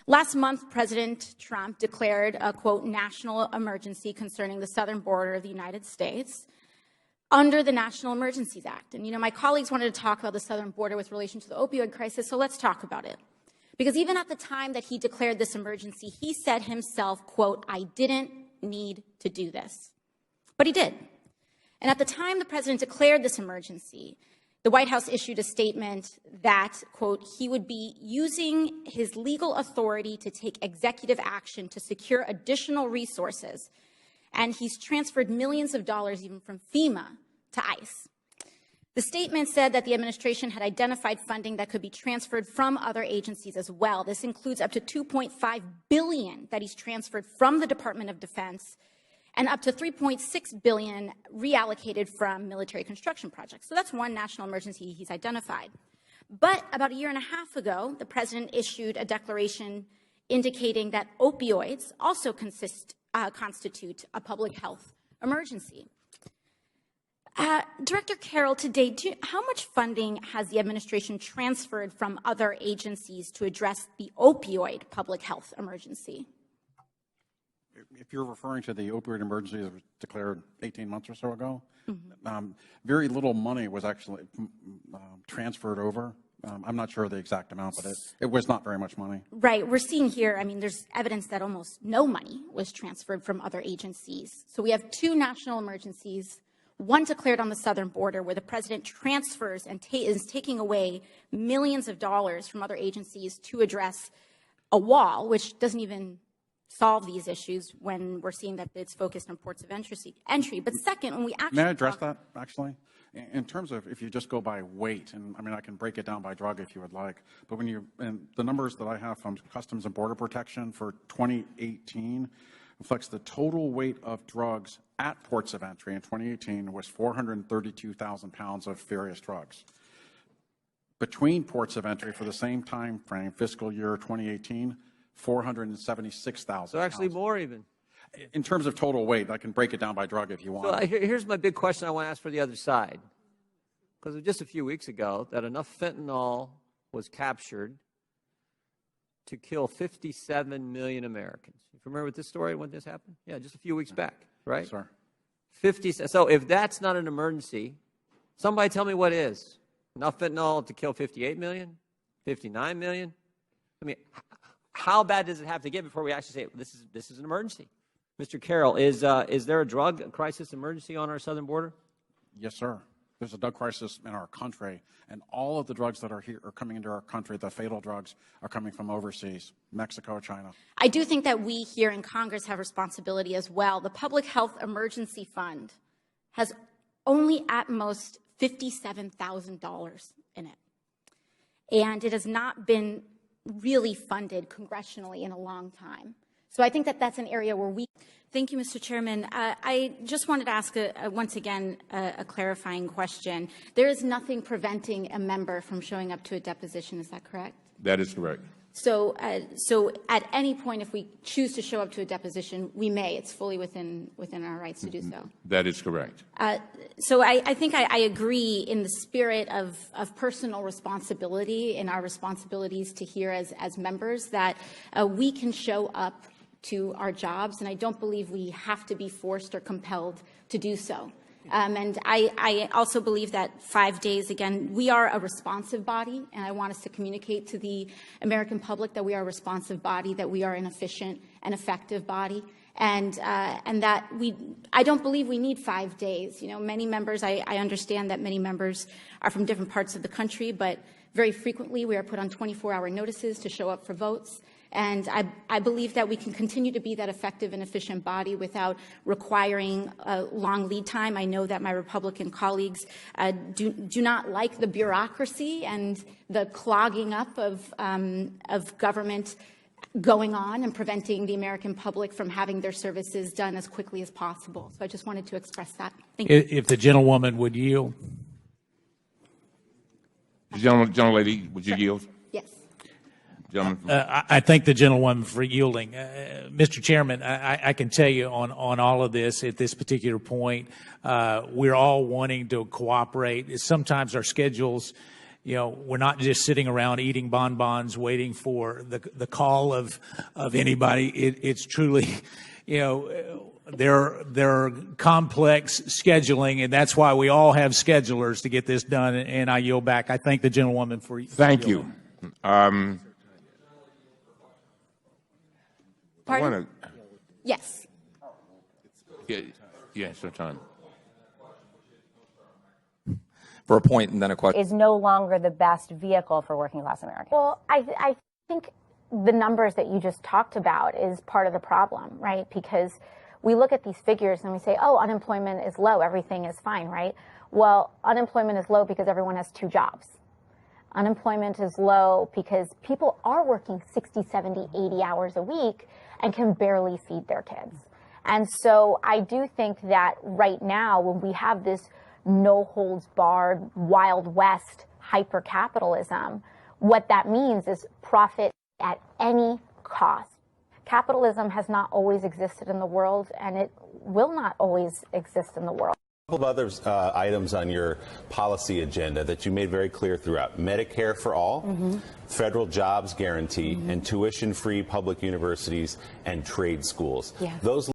Last month, President Trump declared a, quote, national emergency concerning the southern border of the United States under the National Emergencies Act. And, my colleagues wanted to talk about the southern border with relation to the opioid crisis, so let's talk about it. Because even at the time that he declared this emergency, he said himself, quote, I didn't need to do this. But he did. And at the time the president declared this emergency, the White House issued a statement that, quote, he would be using his legal authority to take executive action to secure additional resources. And he's transferred millions of dollars even from FEMA to ICE. The statement said that the administration had identified funding that could be transferred from other agencies as well. This includes up to $2.5 billion that he's transferred from the Department of Defense and up to $3.6 billion reallocated from military construction projects. So that's one national emergency he's identified. But about a year and a half ago, the president issued a declaration indicating that opioids also constitute a public health emergency. Director Carroll, today, how much funding has the administration transferred from other agencies to address the opioid public health emergency? If you're referring to the opioid emergency that was declared 18 months or so ago, very little money was actually transferred over. I'm not sure of the exact amount, but it was not very much money. Right. We're seeing here, there's evidence that almost no money was transferred from other agencies. So we have two national emergencies, one declared on the southern border where the president transfers and is taking away millions of dollars from other agencies to address a wall, which doesn't even solve these issues when we're seeing that it's focused on ports of entry. But second, when we actually— May I address that, actually? In terms of if you just go by weight, and I can break it down by drug if you would like, but and the numbers that I have from Customs and Border Protection for 2018 reflects the total weight of drugs at ports of entry in 2018 was 432,000 pounds of various drugs. Between ports of entry for the same time frame, fiscal year 2018, 476,000. So actually more even. In terms of total weight, I can break it down by drug if you want. So here's my big question I want to ask for the other side. Because just a few weeks ago, that enough fentanyl was captured to kill 57 million Americans. You remember this story when this happened? Yeah, just a few weeks back, right? Yes, sir. 50. So if that's not an emergency, somebody tell me what is. Enough fentanyl to kill 58 million? 59 million? How bad does it have to get before we actually say this is an emergency? Mr. Carroll, is there a drug crisis emergency on our southern border? Yes, sir. There's a drug crisis in our country, and all of the drugs that are here are coming into our country. The fatal drugs are coming from overseas, Mexico, China. I do think that we here in Congress have responsibility as well. The Public Health Emergency Fund has only at most $57,000 in it, and it has not been really funded congressionally in a long time. So I think that that's an area where we— Thank you, Mr. Chairman. I just wanted to ask, once again, a clarifying question. There is nothing preventing a member from showing up to a deposition, is that correct? That is correct. So at any point, if we choose to show up to a deposition, we may. It's fully within our rights to do so. That is correct. So I think I agree in the spirit of personal responsibility and our responsibilities to here as members that we can show up to our jobs, and I don't believe we have to be forced or compelled to do so. And I also believe that 5 days, again, we are a responsive body, and I want us to communicate to the American public that we are a responsive body, that we are an efficient and effective body, and that I don't believe we need 5 days. Many members, I understand that many members are from different parts of the country, but very frequently we are put on 24-hour notices to show up for votes. And I believe that we can continue to be that effective and efficient body without requiring a long lead time. I know that my Republican colleagues do not like the bureaucracy and the clogging up of government going on and preventing the American public from having their services done as quickly as possible. So I just wanted to express that. Thank you. If the gentlewoman would yield. Gentle lady, would you yield? Yes. I thank the gentlewoman for yielding. Mr. Chairman, I can tell you on all of this at this particular point, we're all wanting to cooperate. Sometimes our schedules we're not just sitting around eating bonbons waiting for the call of anybody. It's truly, there are complex scheduling, and that's why we all have schedulers to get this done. And I yield back. I thank the gentlewoman for Thank you. Pardon? I want to. Yes. Yeah, so time. For a point and then a question. Is no longer the best vehicle for working class Americans. Well, I think the numbers that you just talked about is part of the problem, right? Because we look at these figures and we say, oh, unemployment is low, everything is fine, right? Well, unemployment is low because everyone has 2 jobs. Unemployment is low because people are working 60, 70, 80 hours a week and can barely feed their kids. And so I do think that right now, when we have this no-holds-barred, Wild West hyper-capitalism, what that means is profit at any cost. Capitalism has not always existed in the world, and it will not always exist in the world. A couple of other items on your policy agenda that you made very clear throughout: Medicare for all, federal jobs guarantee, and tuition-free public universities and trade schools. Yeah. Those